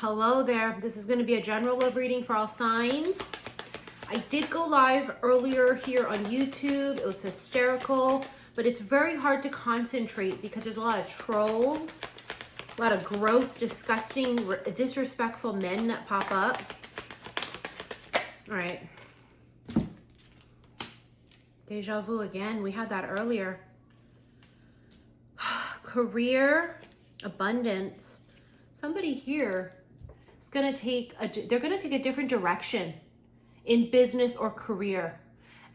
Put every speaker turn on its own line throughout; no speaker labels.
Hello there. This is going to be a general love reading for all signs. I did go live earlier here on YouTube. It was hysterical, but it's very hard to concentrate because there's a lot of trolls, a lot of gross, disgusting, disrespectful men that pop up. All right. Deja vu again. We had that earlier. Career, abundance. Somebody here is going to take they're going to take a different direction in business or career.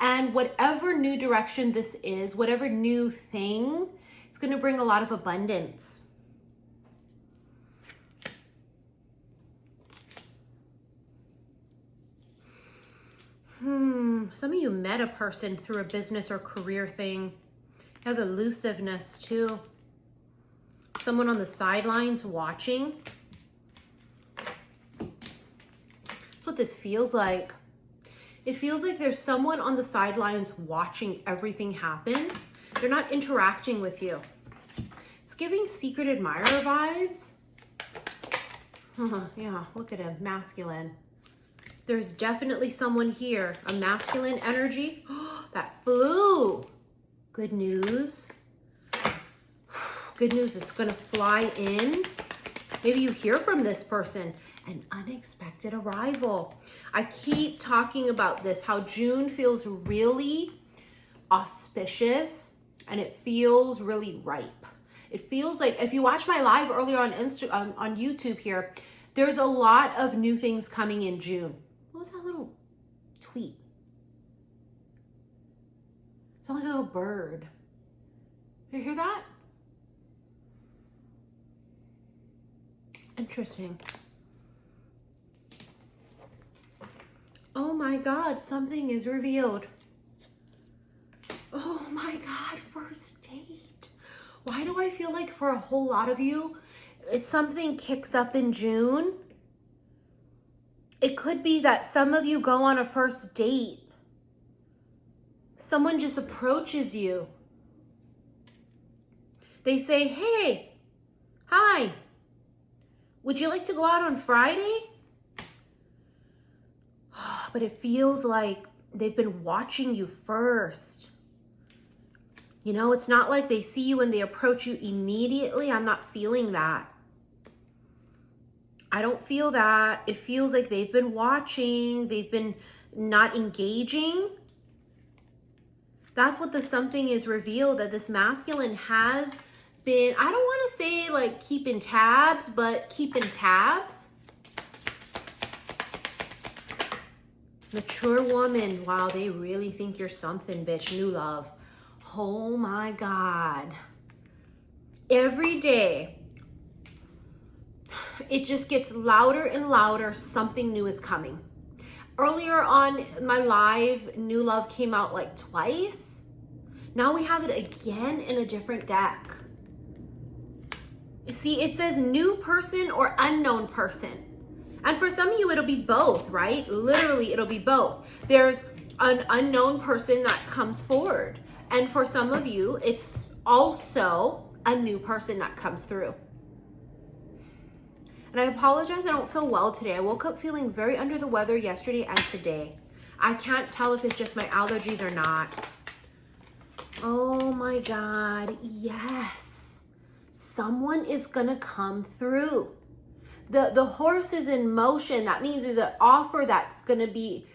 And whatever new direction this is, whatever new thing, it's going to bring a lot of abundance. Some of you met a person through a business or career thing. You have elusiveness too. Someone on the sidelines watching. That's what this feels like. It feels like there's someone on the sidelines watching everything happen. They're not interacting with you. It's giving secret admirer vibes. Yeah, look at him, masculine. There's definitely someone here, a masculine energy. That flew. Good news. Good news is going to fly in. Maybe you hear from this person. An unexpected arrival. I keep talking about this, how June feels really auspicious and it feels really ripe. It feels like, if you watch my live earlier on on YouTube here, there's a lot of new things coming in June. What was that little tweet? It's like a little bird. Did you hear that? Interesting. Oh my God, something is revealed. Oh my God, first date. Why do I feel like for a whole lot of you, something kicks up in June? It could be that some of you go on a first date. Someone just approaches you. They say, hey, hi, would you like to go out on Friday? But it feels like they've been watching you first. You know, it's not like they see you and they approach you immediately. I'm not feeling that. I don't feel that. It feels like they've been watching. They've been not engaging. That's what the something is revealed, that this masculine has been, I don't want to say like keeping tabs, but keeping tabs. Mature woman, wow, they really think you're something, bitch. New love. Oh my God. Every day, it just gets louder and louder. Something new is coming. Earlier on my live, new love came out like twice. Now we have it again in a different deck. See, it says new person or unknown person. And for some of you, it'll be both, right? Literally, it'll be both. There's an unknown person that comes forward. And for some of you, it's also a new person that comes through. And I apologize, I don't feel well today. I woke up feeling very under the weather yesterday and today. I can't tell if it's just my allergies or not. Oh my God, yes. Someone is gonna come through. The horse is in motion. That means there's an offer that's going to be,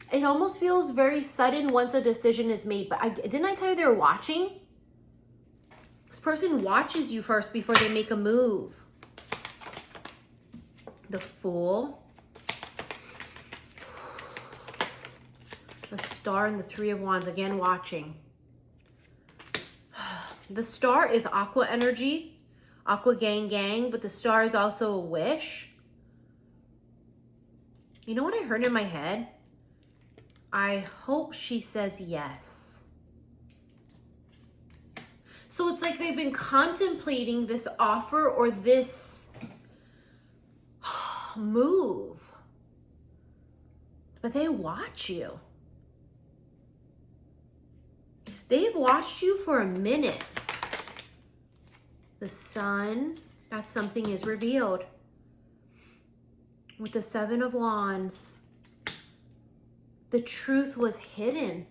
it almost feels very sudden once a decision is made. But didn't I tell you they're watching? This person watches you first before they make a move. The Fool. The Star and the Three of Wands, again watching. The Star is aqua energy. Aqua gang, but the Star is also a wish. You know what I heard in my head? I hope she says yes. So it's like they've been contemplating this offer or this move. But they watch you. They've watched you for a minute. The Sun, that something is revealed. with the Seven of Wands. The truth was hidden.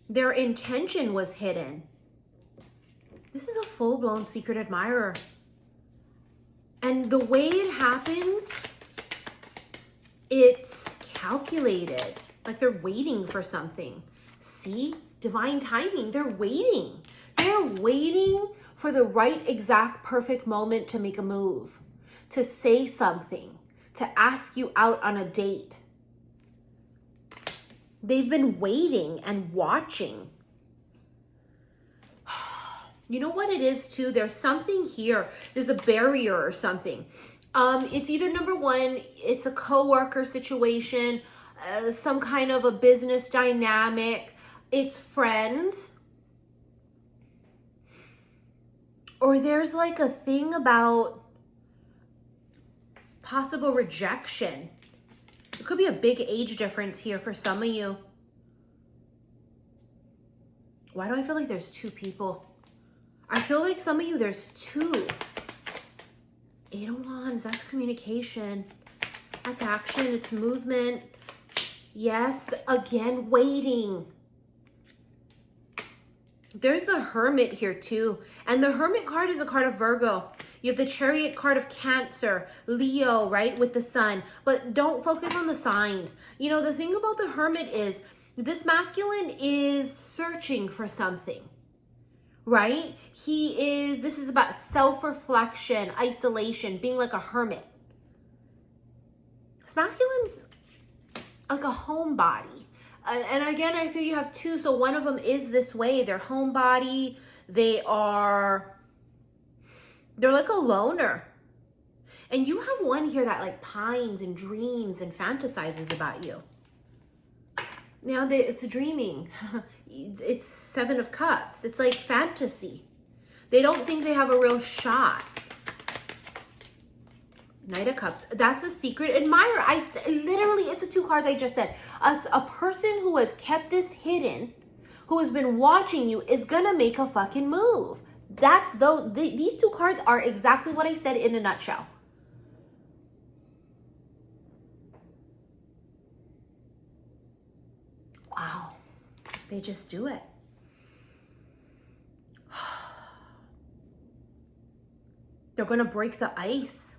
Their intention was hidden. This is a full-blown secret admirer. And the way it happens, it's calculated. Like they're waiting for something. See? Divine timing. They're waiting. They're waiting for the right exact perfect moment to make a move, to say something, to ask you out on a date. They've been waiting and watching. You know what it is too? There's something here. There's a barrier or something. It's either number one, it's a coworker situation, some kind of a business dynamic. It's friends. Or there's like a thing about possible rejection. It could be a big age difference here for some of you. Why do I feel like there's two people? I feel like some of you, there's two. Eight of Wands, that's communication. That's action, it's movement. Yes, again, waiting. There's the Hermit here too. And the Hermit card is a card of Virgo. You have the Chariot card of Cancer, Leo, right, with the Sun. But don't focus on the signs. You know, the thing about the Hermit is this masculine is searching for something, right? This is about self-reflection, isolation, being like a hermit. This masculine's like a homebody. And again, I feel you have two. So one of them is this way. They're homebody. They're like a loner. And you have one here that like pines and dreams and fantasizes about you. Now it's dreaming. It's Seven of Cups. It's like fantasy. They don't think they have a real shot. Knight of Cups. That's a secret admirer. Literally, it's the two cards I just said. A person who has kept this hidden, who has been watching you, is gonna make a fucking move. These two cards are exactly what I said in a nutshell. Wow. They just do it. They're gonna break the ice.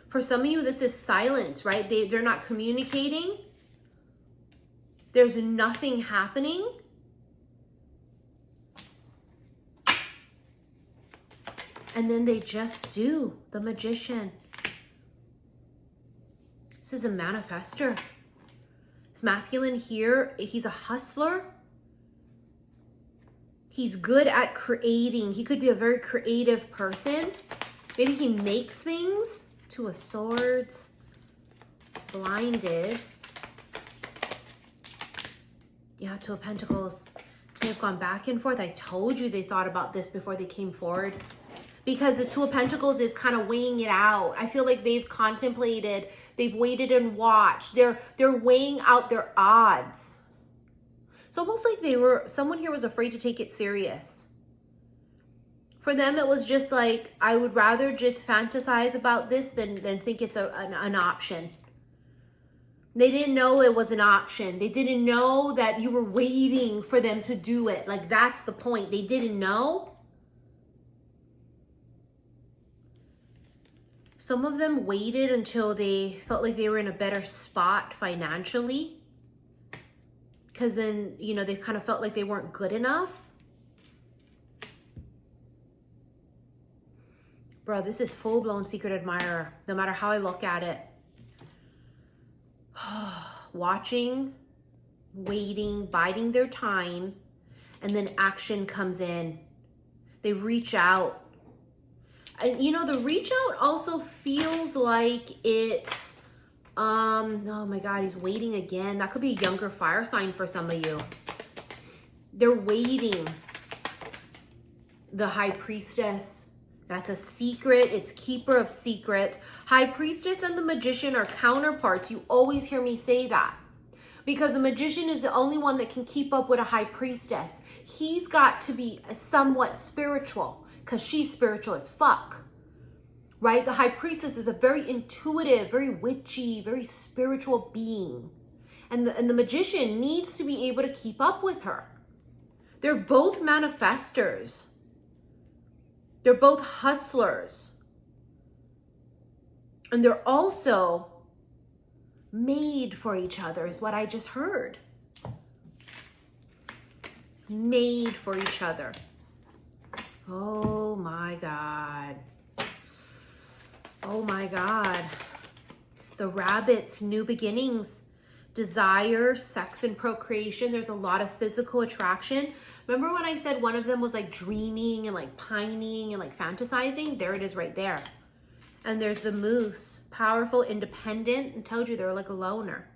For some of you, this is silence, right? They're not communicating. There's nothing happening. And then they just do. The Magician. This is a manifester. This masculine here, he's a hustler. He's good at creating. He could be a very creative person. Maybe he makes things. Two of Swords, blinded. Yeah, Two of Pentacles. They've gone back and forth. I told you they thought about this before they came forward. Because the Two of Pentacles is kind of weighing it out. I feel like they've contemplated, they've waited and watched. They're weighing out their odds. It's almost like someone here was afraid to take it serious. For them, it was just like, I would rather just fantasize about this than think it's an option. They didn't know it was an option. They didn't know that you were waiting for them to do it. Like, that's the point. They didn't know. Some of them waited until they felt like they were in a better spot financially. Because then, you know, they kind of felt like they weren't good enough. Bro, this is full-blown secret admirer, no matter how I look at it. Watching, waiting, biding their time, and then action comes in. They reach out. And, you know, the reach out also feels like it's, oh my God, he's waiting again. That could be a younger fire sign for some of you. They're waiting. The High Priestess. That's a secret. It's keeper of secrets. High Priestess and the Magician are counterparts. You always hear me say that. Because the Magician is the only one that can keep up with a High Priestess. He's got to be somewhat spiritual. because she's spiritual as fuck, right? The high priestess is a very intuitive, very witchy, very spiritual being. And the magician needs to be able to keep up with her. They're both manifestors. They're both hustlers. And they're also made for each other, is what I just heard. Made for each other. Oh my God. Oh my God. The rabbits, new beginnings, desire, sex, and procreation. There's a lot of physical attraction. Remember when I said one of them was like dreaming and like pining and like fantasizing? There it is right there. And there's the moose, powerful, independent, and told you they're like a loner.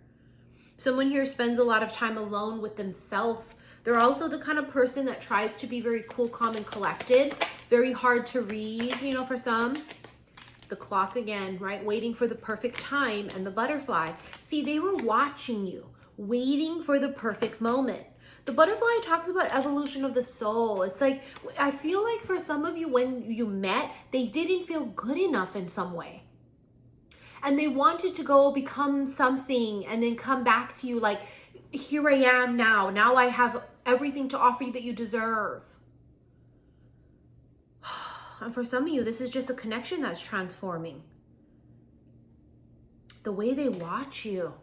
Someone here spends a lot of time alone with themselves. They're also the kind of person that tries to be very cool, calm, and collected. Very hard to read, you know, for some. The clock again, right? Waiting for the perfect time, and the butterfly. See, they were watching you, waiting for the perfect moment. The butterfly talks about evolution of the soul. It's like, I feel like for some of you, when you met, they didn't feel good enough in some way. And they wanted to go become something and then come back to you like, here I am now. Now I have everything to offer you that you deserve. And for some of you, this is just a connection that's transforming. The way they watch you.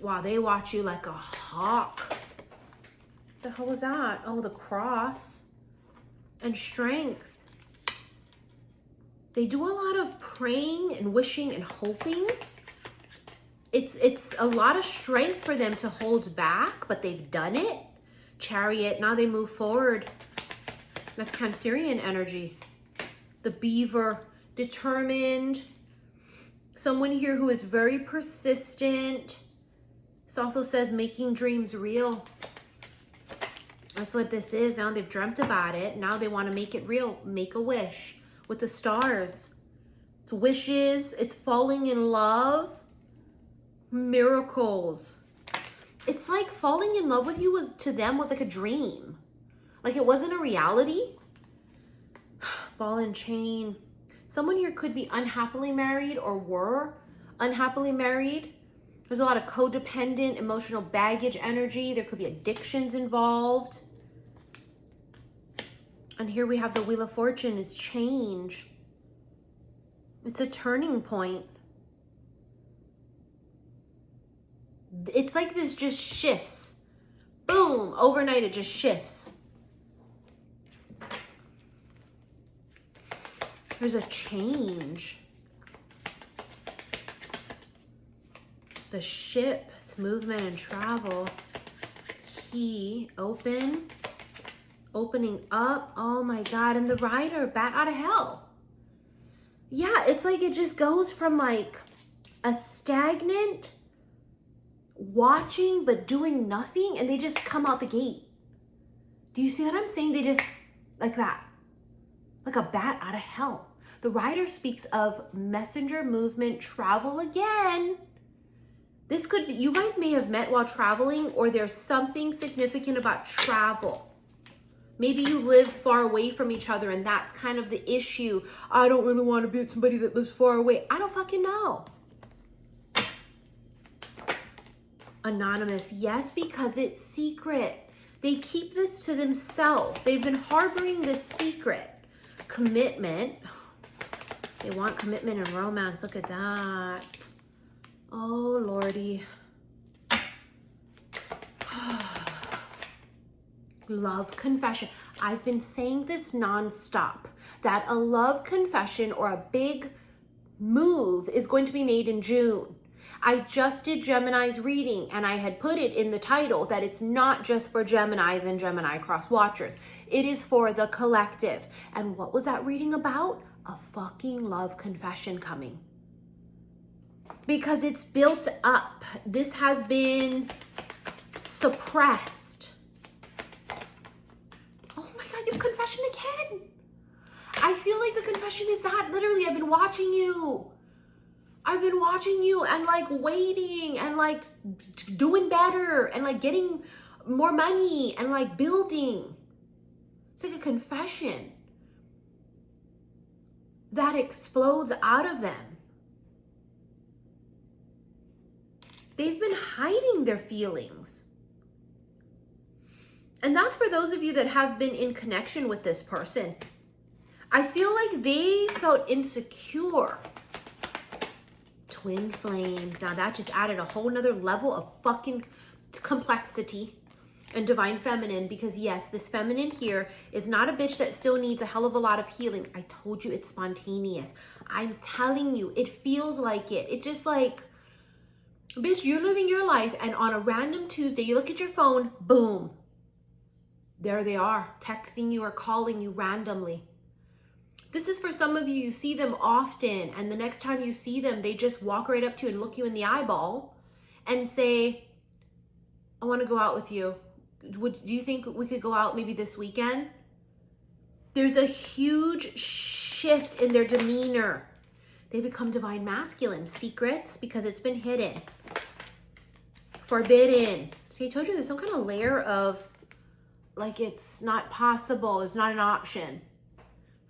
Wow, they watch you like a hawk. What the hell was that? Oh, the cross. And strength. They do a lot of praying and wishing and hoping. It's a lot of strength for them to hold back, but they've done it. Chariot, now they move forward. That's Cancerian energy. The beaver, determined. Someone here who is very persistent. This also says making dreams real. That's what this is. Now they've dreamt about it. Now they want to make it real. Make a wish with the stars. It's wishes. It's falling in love. Miracles. It's like falling in love with you was to them was like a dream. Like it wasn't a reality. Ball and chain. Someone here could be unhappily married or were unhappily married. There's a lot of codependent, emotional baggage energy. There could be addictions involved. And here we have the Wheel of Fortune is change. It's a turning point. It's like this just shifts. Boom, overnight it just shifts. There's a change. The ship's movement and travel. Key, open, opening up. Oh my God, and the rider, bat out of hell. Yeah, it's like it just goes from like a stagnant watching but doing nothing, and they just come out the gate. Do you see what I'm saying? They just, like that. Like a bat out of hell. The rider speaks of messenger movement, travel again. This could be, you guys may have met while traveling, or there's something significant about travel. Maybe you live far away from each other and that's kind of the issue. I don't really want to be with somebody that lives far away. I don't fucking know. Anonymous, yes, because it's secret. They keep this to themselves. They've been harboring this secret. Commitment. They want commitment and romance. Look at that. Oh, Lordy. Love confession. I've been saying this nonstop, that a love confession or a big move is going to be made in June. I just did Gemini's reading and I had put it in the title that it's not just for Geminis and Gemini cross watchers. It is for the collective. And what was that reading about? A fucking love confession coming. Because it's built up. This has been suppressed. Oh my God, you have confession again. I feel like the confession is that literally I've been watching you. I've been watching you and like waiting and like doing better and like getting more money and like building. It's like a confession. that explodes out of them. They've been hiding their feelings. And that's for those of you that have been in connection with this person. I feel like they felt insecure. Twin flame. Now that just added a whole nother level of fucking complexity and divine feminine, because yes, this feminine here is not a bitch that still needs a hell of a lot of healing. I told you it's spontaneous. I'm telling you, it feels like it. It's just like, bitch, you're living your life and on a random Tuesday, you look at your phone, boom. There they are, texting you or calling you randomly. This is for some of you, you see them often, and the next time you see them, they just walk right up to you and look you in the eyeball and say, I want to go out with you. Do you think we could go out maybe this weekend? There's a huge shift in their demeanor. They become divine masculine. Secrets, because it's been hidden. Forbidden. See, I told you there's some kind of layer of, like, it's not possible, it's not an option.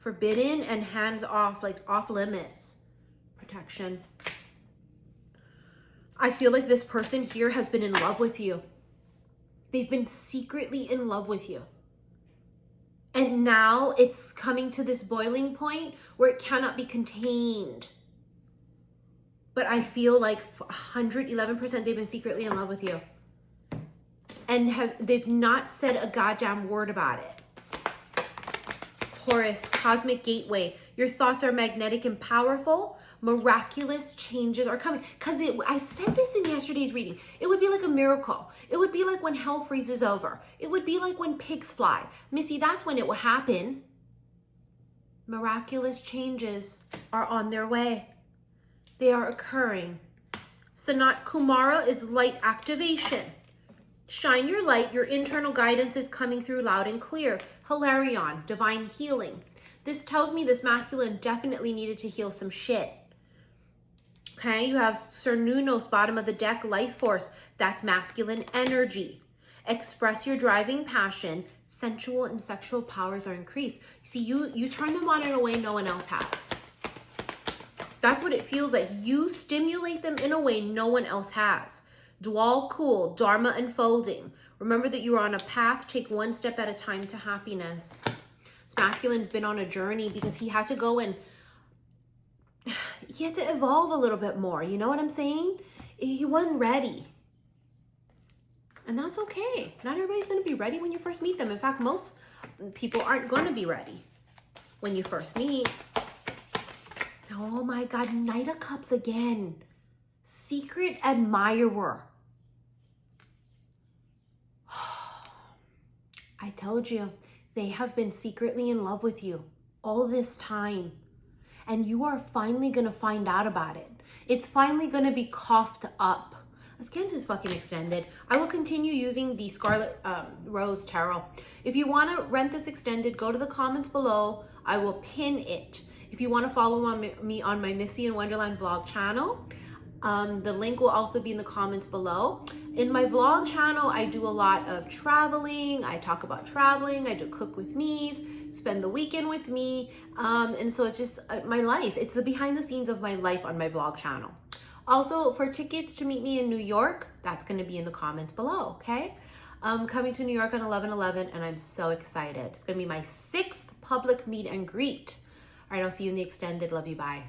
Forbidden and hands off, like off limits. Protection. I feel like this person here has been in love with you. They've been secretly in love with you. And now it's coming to this boiling point where it cannot be contained. But I feel like 111% they've been secretly in love with you. And they've not said a goddamn word about it. Horus, cosmic gateway. Your thoughts are magnetic and powerful. Miraculous changes are coming. Because I said this in yesterday's reading. It would be like a miracle. It would be like when hell freezes over. It would be like when pigs fly. Missy, that's when it will happen. Miraculous changes are on their way. They are occurring. Sanat Kumara is light activation. Shine your light. Your internal guidance is coming through loud and clear. Hilarion, divine healing. This tells me this masculine definitely needed to heal some shit. Okay, you have Cernunos, bottom of the deck, life force. That's masculine energy. Express your driving passion. Sensual and sexual powers are increased. See, you turn them on in a way no one else has. That's what it feels like. You stimulate them in a way no one else has. Dwal cool, Dharma unfolding. Remember that you are on a path. Take one step at a time to happiness. This masculine's been on a journey because he had to go and he had to evolve a little bit more. You know what I'm saying? He wasn't ready. And that's okay. Not everybody's going to be ready when you first meet them. In fact, most people aren't going to be ready when you first meet. Oh my God, Knight of Cups again. Secret admirer. I told you, they have been secretly in love with you all this time. And you are finally going to find out about it. It's finally going to be coughed up. This Kent is fucking extended. I will continue using the Scarlet Rose Tarot. If you want to rent this extended, go to the comments below. I will pin it. If you want to follow me on my Missy in Wonderland vlog channel, the link will also be in the comments below. In my vlog channel, I do a lot of traveling. I talk about traveling. I do cook with me's, spend the weekend with me. And so it's just my life. It's the behind the scenes of my life on my vlog channel. Also, for tickets to meet me in New York, that's going to be in the comments below, okay? Coming to New York on 11/11, and I'm so excited. It's going to be my 6th public meet and greet. All right, I'll see you in the extended. Love you. Bye.